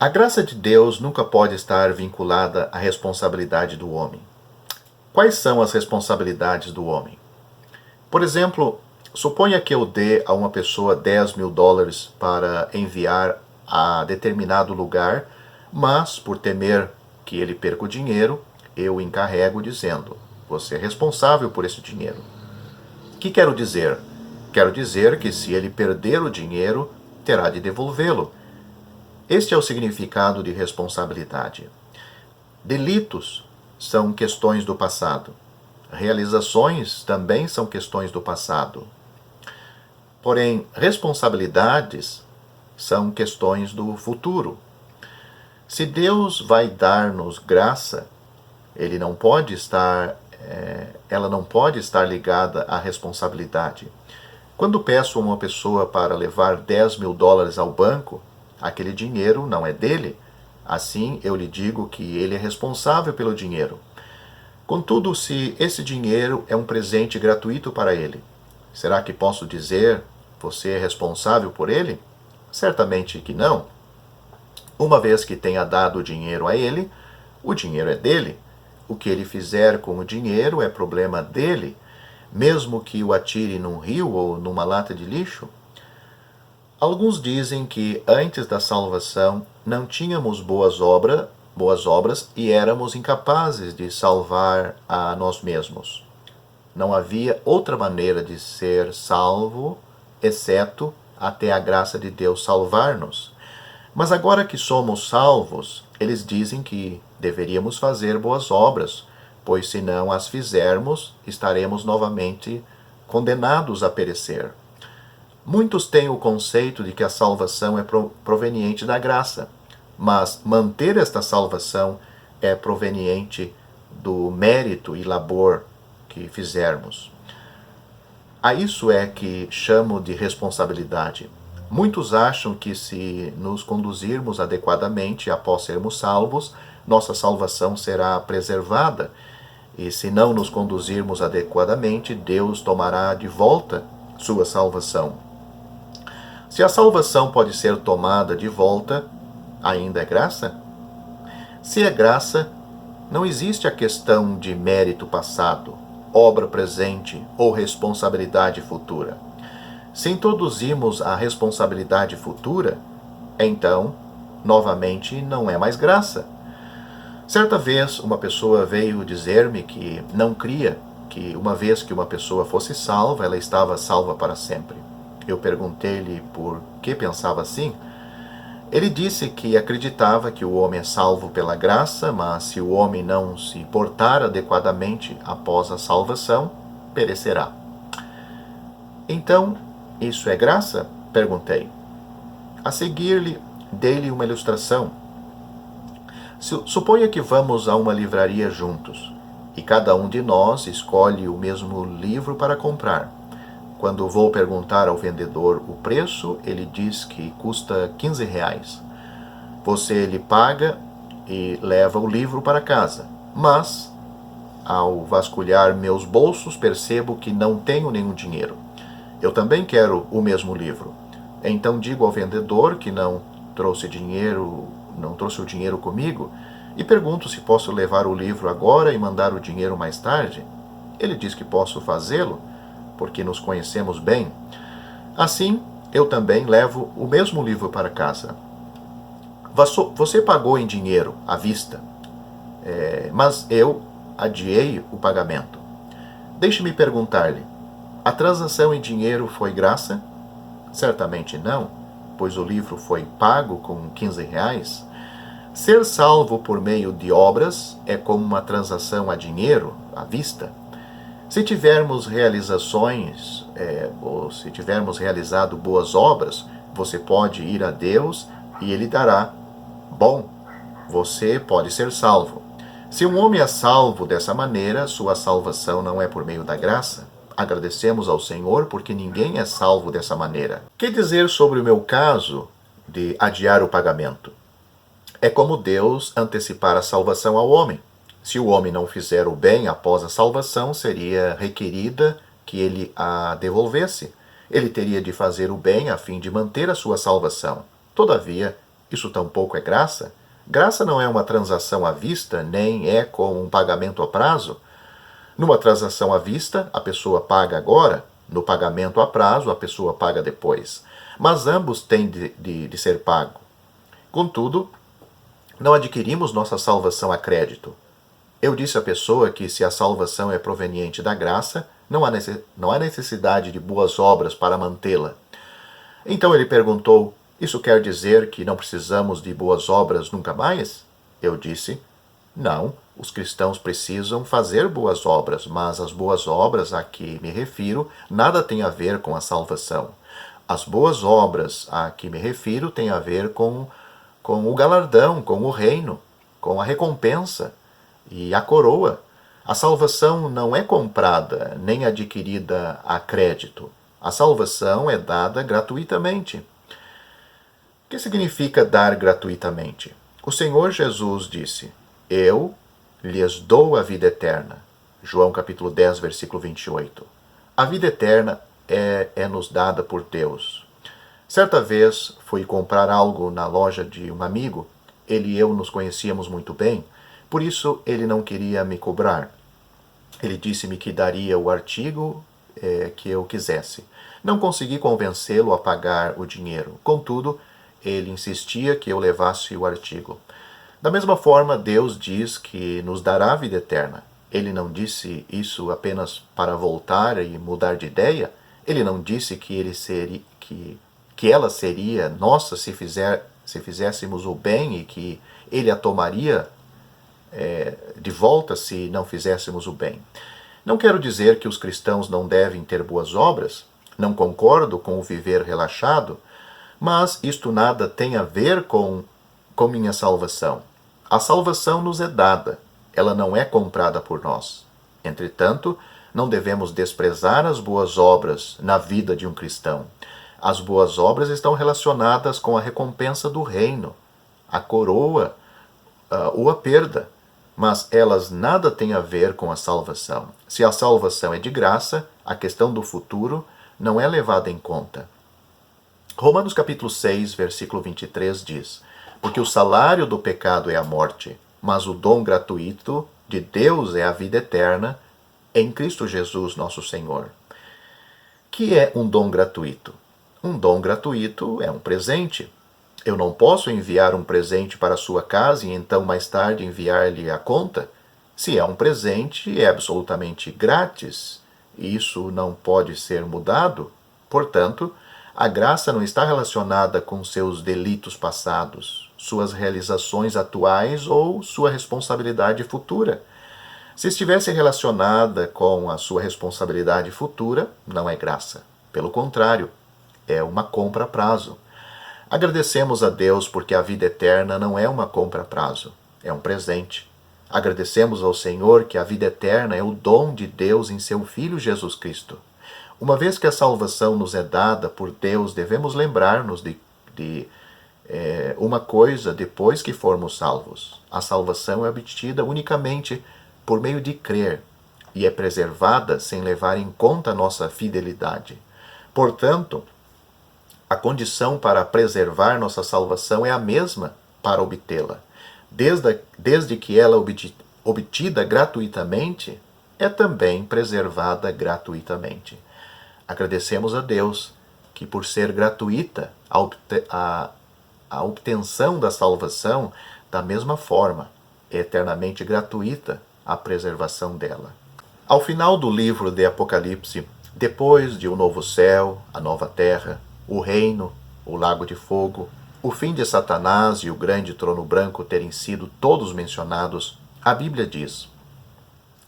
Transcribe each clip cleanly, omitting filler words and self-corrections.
A graça de Deus nunca pode estar vinculada à responsabilidade do homem. Quais são as responsabilidades do homem? Por exemplo, suponha que eu dê a uma pessoa US$ 10.000 para enviar a determinado lugar, mas, por temer que ele perca o dinheiro, eu o encarrego dizendo: você é responsável por esse dinheiro. O que quero dizer? Quero dizer que se ele perder o dinheiro, terá de devolvê-lo. Este é o significado de responsabilidade. Delitos são questões do passado. Realizações também são questões do passado. Porém, responsabilidades são questões do futuro. Se Deus vai dar-nos graça, ela não pode estar ligada à responsabilidade. Quando peço a uma pessoa para levar US$ 10.000 ao banco, aquele dinheiro não é dele. Assim, eu lhe digo que ele é responsável pelo dinheiro. Contudo, se esse dinheiro é um presente gratuito para ele, será que posso dizer: você é responsável por ele? Certamente que não. Uma vez que tenha dado o dinheiro a ele, o dinheiro é dele. O que ele fizer com o dinheiro é problema dele, mesmo que o atire num rio ou numa lata de lixo. Alguns dizem que antes da salvação não tínhamos boas obras e éramos incapazes de salvar a nós mesmos. Não havia outra maneira de ser salvo, exceto até a graça de Deus salvar-nos. Mas agora que somos salvos, eles dizem que deveríamos fazer boas obras, pois se não as fizermos, estaremos novamente condenados a perecer. Muitos têm o conceito de que a salvação é proveniente da graça, mas manter esta salvação é proveniente do mérito e labor que fizermos. A isso é que chamo de responsabilidade. Muitos acham que se nos conduzirmos adequadamente após sermos salvos, nossa salvação será preservada, e se não nos conduzirmos adequadamente, Deus tomará de volta sua salvação. Se a salvação pode ser tomada de volta, ainda é graça? Se é graça, não existe a questão de mérito passado, obra presente ou responsabilidade futura. Se introduzimos a responsabilidade futura, então, novamente, não é mais graça. Certa vez, uma pessoa veio dizer-me que não cria que, uma vez que uma pessoa fosse salva, ela estava salva para sempre. Eu perguntei-lhe por que pensava assim. Ele disse que acreditava que o homem é salvo pela graça, mas se o homem não se portar adequadamente após a salvação, perecerá. Então, isso é graça? Perguntei. A seguir-lhe, dei-lhe uma ilustração. Suponha que vamos a uma livraria juntos, e cada um de nós escolhe o mesmo livro para comprar. Quando vou perguntar ao vendedor o preço, ele diz que custa R$ 15. Você lhe paga e leva o livro para casa. Mas, ao vasculhar meus bolsos, percebo que não tenho nenhum dinheiro. Eu também quero o mesmo livro. Então digo ao vendedor que não trouxe o dinheiro comigo e pergunto se posso levar o livro agora e mandar o dinheiro mais tarde. Ele diz que posso fazê-lo, porque nos conhecemos bem. Assim, eu também levo o mesmo livro para casa. Você pagou em dinheiro, à vista, mas eu adiei o pagamento. Deixe-me perguntar-lhe, a transação em dinheiro foi graça? Certamente não, pois o livro foi pago com R$ 15. Ser salvo por meio de obras é como uma transação a dinheiro, à vista. Se tivermos realizações, ou se tivermos realizado boas obras, você pode ir a Deus e Ele dará. Bom, você pode ser salvo. Se um homem é salvo dessa maneira, sua salvação não é por meio da graça. Agradecemos ao Senhor porque ninguém é salvo dessa maneira. Que dizer sobre o meu caso de adiar o pagamento? É como Deus antecipar a salvação ao homem. Se o homem não fizer o bem após a salvação, seria requerida que ele a devolvesse. Ele teria de fazer o bem a fim de manter a sua salvação. Todavia, Isso tampouco é graça? Graça não é uma transação à vista, nem é como um pagamento a prazo. Numa transação à vista, a pessoa paga agora, no pagamento a prazo, a pessoa paga depois. Mas ambos têm de ser pago. Contudo, não adquirimos nossa salvação a crédito. Eu disse à pessoa que se a salvação é proveniente da graça, não há necessidade de boas obras para mantê-la. Então ele perguntou, isso quer dizer que não precisamos de boas obras nunca mais? Eu disse, não, os cristãos precisam fazer boas obras, mas as boas obras a que me refiro nada têm a ver com a salvação. As boas obras a que me refiro têm a ver com o galardão, com o reino, com a recompensa e a coroa. A salvação não é comprada nem adquirida a crédito. A salvação é dada gratuitamente. O que significa dar gratuitamente? O Senhor Jesus disse, eu lhes dou a vida eterna. João capítulo 10, versículo 28. A vida eterna é nos dada por Deus. Certa vez fui comprar algo na loja de um amigo. Ele e eu nos conhecíamos muito bem, por isso ele não queria me cobrar. Ele disse-me que daria o artigo que eu quisesse. Não consegui convencê-lo a pagar o dinheiro. Contudo, ele insistia que eu levasse o artigo. Da mesma forma, Deus diz que nos dará a vida eterna. Ele não disse isso apenas para voltar e mudar de ideia. Ele não disse que ela seria nossa se fizéssemos o bem e que ele a tomaria de volta se não fizéssemos o bem. Não quero dizer que os cristãos não devem ter boas obras, não concordo com o viver relaxado, mas isto nada tem a ver com minha salvação. A salvação nos é dada, ela não é comprada por nós. Entretanto, não devemos desprezar as boas obras na vida de um cristão. As boas obras estão relacionadas com a recompensa do reino, a coroa ou a perda, mas elas nada têm a ver com a salvação. Se a salvação é de graça, a questão do futuro não é levada em conta. Romanos capítulo 6, versículo 23 diz, porque o salário do pecado é a morte, mas o dom gratuito de Deus é a vida eterna em Cristo Jesus nosso Senhor. Que é um dom gratuito? Um dom gratuito é um presente. Eu não posso enviar um presente para a sua casa e então mais tarde enviar-lhe a conta. Se é um presente, é absolutamente grátis. Isso não pode ser mudado. Portanto, a graça não está relacionada com seus delitos passados, suas realizações atuais ou sua responsabilidade futura. Se estivesse relacionada com a sua responsabilidade futura, não é graça. Pelo contrário, é uma compra a prazo. Agradecemos a Deus porque a vida eterna não é uma compra a prazo, é um presente. Agradecemos ao Senhor que a vida eterna é o dom de Deus em seu Filho Jesus Cristo. Uma vez que a salvação nos é dada por Deus, devemos lembrar-nos de uma coisa depois que formos salvos. A salvação é obtida unicamente por meio de crer e é preservada sem levar em conta a nossa fidelidade. Portanto, a condição para preservar nossa salvação é a mesma para obtê-la. Desde que ela é obtida gratuitamente, é também preservada gratuitamente. Agradecemos a Deus que, por ser gratuita a obtenção da salvação, da mesma forma, é eternamente gratuita a preservação dela. Ao final do livro de Apocalipse, depois de o novo céu, a nova terra, o reino, o lago de fogo, o fim de Satanás e o grande trono branco terem sido todos mencionados, a Bíblia diz,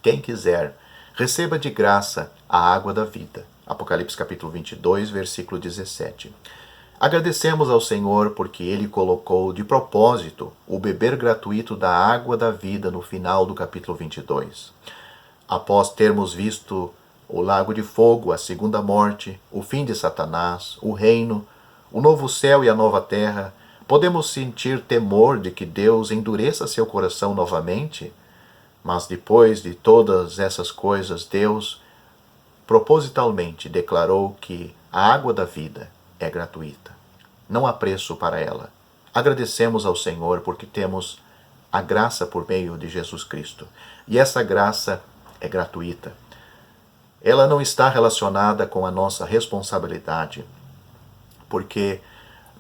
quem quiser, receba de graça a água da vida. Apocalipse capítulo 22, versículo 17. Agradecemos ao Senhor porque Ele colocou de propósito o beber gratuito da água da vida no final do capítulo 22. Após termos visto o lago de fogo, a segunda morte, o fim de Satanás, o reino, o novo céu e a nova terra, podemos sentir temor de que Deus endureça seu coração novamente, mas depois de todas essas coisas, Deus propositalmente declarou que a água da vida é gratuita. Não há preço para ela. Agradecemos ao Senhor porque temos a graça por meio de Jesus Cristo. E essa graça é gratuita. Ela não está relacionada com a nossa responsabilidade, porque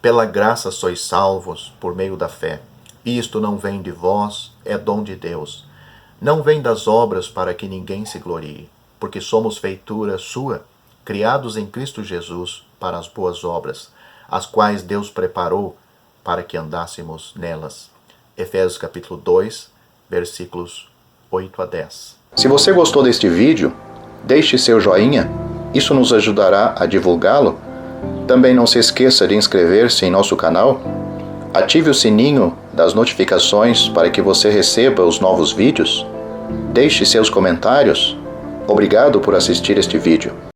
pela graça sois salvos por meio da fé. E isto não vem de vós, é dom de Deus. Não vem das obras para que ninguém se glorie, porque somos feitura sua, criados em Cristo Jesus para as boas obras, as quais Deus preparou para que andássemos nelas. Efésios capítulo 2, versículos 8 a 10. Se você gostou deste vídeo, deixe seu joinha, isso nos ajudará a divulgá-lo. Também não se esqueça de inscrever-se em nosso canal. Ative o sininho das notificações para que você receba os novos vídeos. Deixe seus comentários. Obrigado por assistir este vídeo.